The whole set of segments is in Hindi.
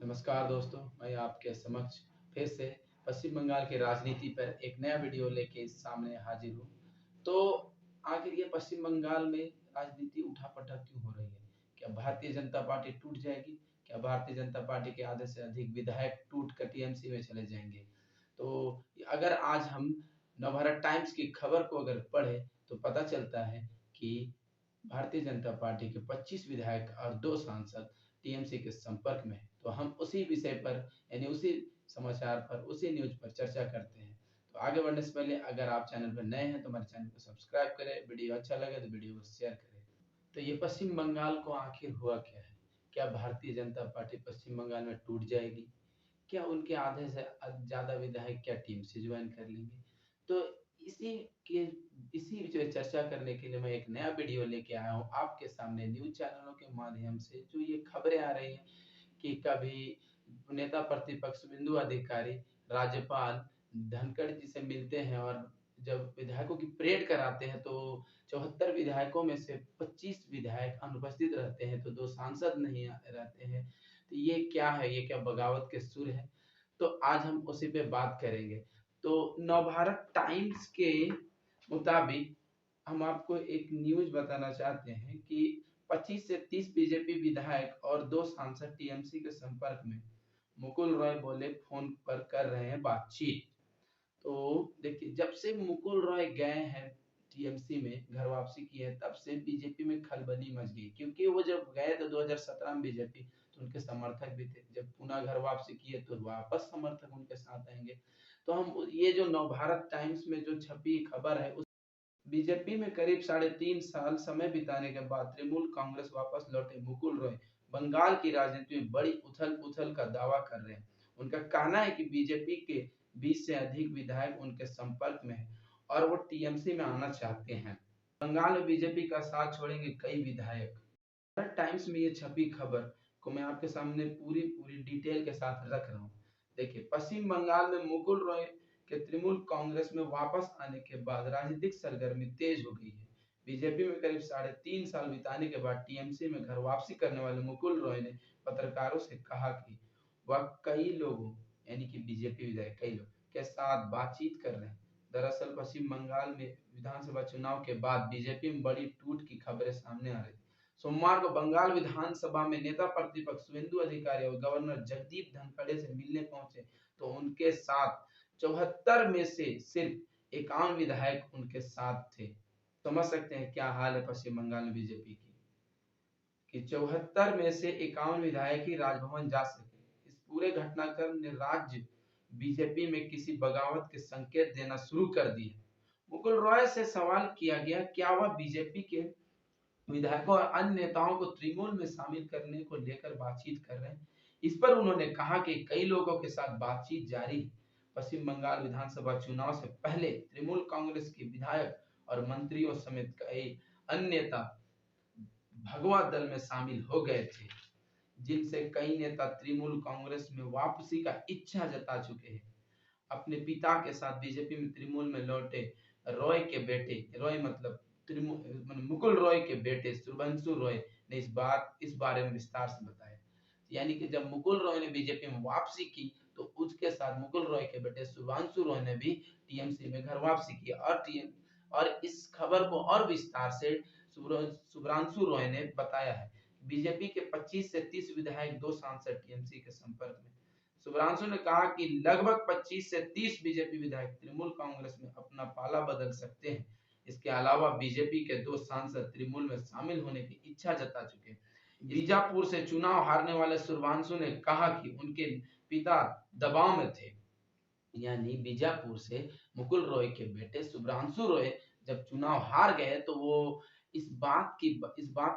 नमस्कार दोस्तों, मैं आपके समक्ष फिर से पश्चिम बंगाल की राजनीति पर एक नया वीडियो लेके सामने हाजिर हूँ। तो आखिर ये पश्चिम बंगाल में राजनीति उठापटक क्यों हो रही है? क्या भारतीय जनता पार्टी टूट जाएगी? क्या भारतीय जनता पार्टी के आधे से अधिक विधायक टूट कर टीएमसी में चले जाएंगे? तो अगर आज हम नवभारत टाइम्स की खबर को अगर पढ़े तो पता चलता है कि भारतीय जनता पार्टी के 25 विधायक और 2 सांसद टीएमसी के संपर्क में है। तो हम उसी विषय पर यानी उसी समाचार पर उसी न्यूज पर चर्चा करते हैं। तो आगे बढ़ने से पहले अगर आप चैनल पर नए हैं तो हमारे चैनल को सब्सक्राइब करें, वीडियो अच्छा लगे तो वीडियो को शेयर करें। तो ये पश्चिम बंगाल को आखिर हुआ क्या है? क्या भारतीय जनता पार्टी पश्चिम बंगाल में टूट जाएगी? क्या उनके आधे से ज्यादा विधायक क्या टीम से ज्वाइन कर लेंगे? तो इसी के इसी विषय चर्चा करने के लिए मैं एक नया वीडियो लेके आया हूँ आपके सामने न्यूज चैनलों के माध्यम से। जो ये खबरें आ रही हैं कि कभी नेता प्रतिपक्ष शुभेंदु अधिकारी राज्यपाल धनखड़ जी से मिलते हैं और जब विधायकों की परेड कराते हैं तो 74 विधायकों में से 25 विधायक अनुपस्थित रहते हैं, तो 2 सांसद नहीं रहते हैं। तो ये क्या है? ये क्या बगावत के सुर है? तो आज हम उसी पे बात करेंगे। तो नवभारत टाइम्स के मुताबिक हम आपको एक न्यूज बताना चाहते हैं कि 25 से 30 बीजेपी विधायक और 2 सांसद टीएमसी के संपर्क में। मुकुल रॉय बोले फोन पर कर रहे हैं बातचीत। तो देखिए, जब से मुकुल रॉय गए हैं टीएमसी में, घर वापसी की है, तब से बीजेपी में खलबली मच गई। क्योंकि वो जब गए थे 2017 में बीजेपी, तो उनके समर्थक भी थे। जब पुनः घर वापसी किए तो वापस समर्थक उनके साथ आएंगे। तो हम ये जो नवभारत टाइम्स में जो छपी खबर है, बीजेपी में करीब 3.5 साल समय बिताने के बाद तृणमूल कांग्रेस वापस लौटे मुकुल रॉय बंगाल की राजनीति में बड़ी उथल-पुथल का दावा कर रहे हैं। उनका कहना है कि बीजेपी के 20 से अधिक विधायक उनके संपर्क में हैं और वो टीएमसी में आना चाहते हैं। बंगाल में बीजेपी का साथ छोड़ेंगे कई विधायक। भारत टाइम्स में ये छपी खबर को मैं आपके सामने पूरी पूरी डिटेल के साथ रख रहा हूँ। देखिए, पश्चिम बंगाल में मुकुल रॉय के तृणमूल कांग्रेस में वापस आने के बाद राजनीतिक सरगर्मी तेज हो गई है। बीजेपी में करीब 3.5 साल बिताने के बाद टीएमसी में घर वापसी करने वाले मुकुल रॉय ने पत्रकारों से कहा कि वह कई लोगों यानी कि बीजेपी विधायक कई लोग के साथ बातचीत कर रहे हैं। दरअसल पश्चिम बंगाल में विधानसभा चुनाव के बाद बीजेपी में बड़ी टूट की खबरें सामने आ रही थी। सोमवार को बंगाल विधानसभा में नेता प्रतिपक्ष शुभेंदु अधिकारी और गवर्नर जगदीप धनखड़ से मिलने पहुंचे तो उनके साथ 74 में से सिर्फ 51 विधायक उनके साथ थे। समझ सकते हैं क्या हाल है पश्चिम बंगाल में बीजेपी की, कि 74 में से 51 विधायक ही राजभवन जा सके। इस पूरे घटनाक्रम ने राज्य बीजेपी में किसी बगावत के संकेत देना शुरू कर दिए। मुकुल रॉय से सवाल किया गया, क्या वह बीजेपी के विधायकों और अन्य नेताओं को तृणमूल में शामिल करने को लेकर बातचीत कर रहे हैं? इस पर उन्होंने कहा कि कई लोगों के साथ बातचीत जारी है। पश्चिम बंगाल विधानसभा चुनाव से पहले तृणमूल कांग्रेस के विधायक और मंत्रियों समेत कई अन्य नेता भगवा दल में शामिल हो गए थे, जिनसे कई नेता तृणमूल कांग्रेस में वापसी का इच्छा जता चुके हैं। अपने पिता के साथ बीजेपी में तृणमूल में लौटे रॉय के बेटे, रॉय मतलब मुकुल रॉय के बेटे शुभेंदु रॉय ने इस बारे में विस्तार से बताया। यानी कि जब मुकुल रॉय ने बीजेपी में वापसी की तो उसके साथ मुकुल रॉय के बेटे शुभेंदु रॉय ने भी टीएमसी में घर वापसी की और इस खबर को और विस्तार से शुभ्रांशु रॉय ने बताया है। बीजेपी के 25 से 30 विधायक 2 सांसद टीएमसी के संपर्क में। शुभ्रांशु ने कहा कि लगभग 25 से 30 बीजेपी विधायक तृणमूल कांग्रेस में अपना पाला बदल सकते हैं। इसके अलावा बीजेपी के 2 सांसद तृणमूल में शामिल होने की इच्छा जता चुके हैं। बीजापुर से चुनाव हारने वाले शुभ्रांशु ने कहा कि उनके पिता दबाव में थे। यानी बीजापुर से मुकुल रॉय के बेटे शुभ्रांशु रॉय जब चुनाव हार गए तो वो इस बात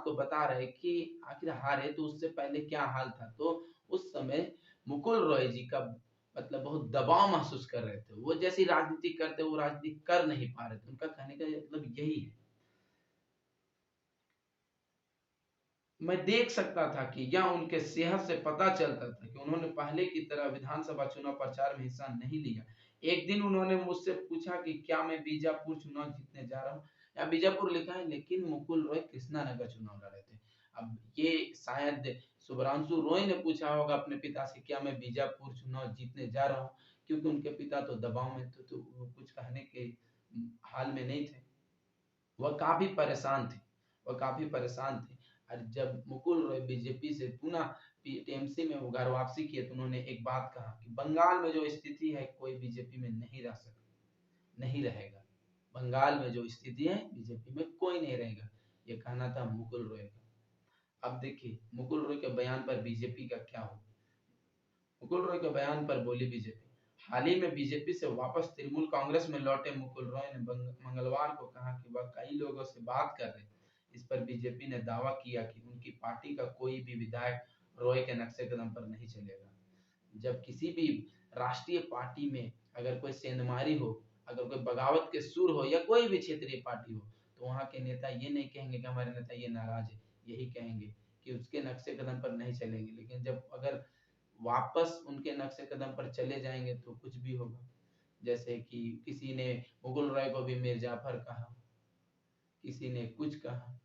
को बता रहे कि आखिर हारे तो उससे पहले क्या हाल था। तो उस समय मुकुल रॉय जी का मतलब बहुत दबाव महसूस कर रहे थे। वो जैसी राजनीति करते वो राजनीति कर नहीं पा रहे थे। उनका कहने का मतलब यही है। मैं देख सकता था कि या उनके सेहत से पता चलता था कि उन्होंने पहले की तरह विधानसभा चुनाव प्रचार में हिस्सा नहीं लिया। एक दिन उन्होंने मुझसे पूछा कि क्या मैं बीजापुर चुनाव जीतने जा रहा हूँ। या बीजापुर लिखा है, लेकिन मुकुल रॉय कृष्णानगर चुनाव लड़े थे। अब ये शायद शुभ्रांशु रॉय ने पूछा होगा अपने पिता से, क्या मैं बीजापुर चुनाव जीतने जा रहा हूँ, क्योंकि उनके पिता तो दबाव में थे, तो वो कुछ कहने के हाल में नहीं थे। वह काफी परेशान थे, वह काफी परेशान थे। और जब मुकुल रॉय बीजेपी से पुनः टीएमसी में वो घर वापसी किए, तो उन्होंने एक बात कहा कि बंगाल में जो स्थिति है, कोई बीजेपी में नहीं रह सकता, नहीं रहेगा। बंगाल में जो स्थिति है, बीजेपी में कोई नहीं रहेगा, ये कहना था मुकुल रॉय का। अब देखिए मुकुल रॉय के बयान पर बीजेपी का क्या हो। मुकुल रॉय के बयान पर बोली बीजेपी। हाल ही में बीजेपी से वापस तृणमूल कांग्रेस में लौटे मुकुल रॉय ने मंगलवार को कहा कि वह कई लोगों से बात कर रहे हैं। इस पर बीजेपी ने दावा किया कि उनकी पार्टी का कोई भी विधायक रॉय के नक्शे कदम पर नहीं चलेगा। जब किसी भी राष्ट्रीय पार्टी में अगर कोई सेंधमारी हो, अगर कोई बगावत के सुर हो, या कोई भी क्षेत्रीय पार्टी हो, तो वहां के नेता ये नहीं कहेंगे कि हमारे नेता ये नाराज है, यही कहेंगे कि उसके नक्शे कदम पर नहीं चलेंगे। लेकिन जब अगर वापस उनके नक्शे कदम पर चले जाएंगे तो कुछ भी होगा। जैसे कि किसी ने मुगल रॉय को भी मीर जाफर कहा, किसी ने कुछ कहा।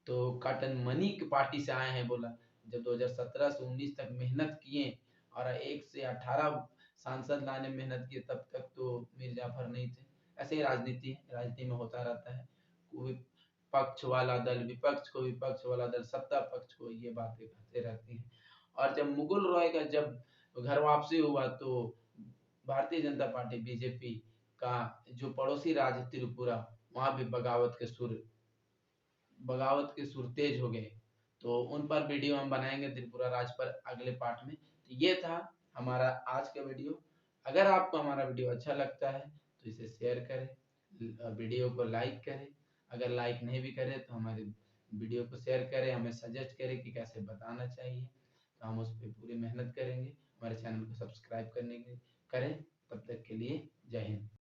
तो कॉटन मनी की पार्टी से आए हैं, बोला जब 2017 से 19 तक मेहनत किए और 1 से 18 सांसद लाने में मेहनत किए, तब तक तो मीर जाफर नहीं थे। ऐसे ही राजनीति में होता रहता है। कोई पक्ष वाला दल विपक्ष को, विपक्ष वाला दल सत्ता पक्ष को, ये बातें कहते रहती हैं। और जब मुकुल रॉय का जब घर वापसी हुआ, तो भारतीय जनता पार्टी बीजेपी का जो पड़ोसी राज्य त्रिपुरा, वहां भी बगावत के सुर तेज हो गए। तो उन पर वीडियो हम बनाएंगे त्रिपुरा राज्य पर अगले पार्ट में। तो ये था हमारा आज का वीडियो। अगर आपको हमारा वीडियो अच्छा लगता है तो इसे शेयर करें, वीडियो को लाइक करें। अगर लाइक नहीं भी करें तो हमारे वीडियो को शेयर करें, हमें सजेस्ट करें कि कैसे बताना चाहिए, तो हम उस पर पूरी मेहनत करेंगे। हमारे चैनल को सब्सक्राइब करने के करें। तब तक के लिए जय हिंद।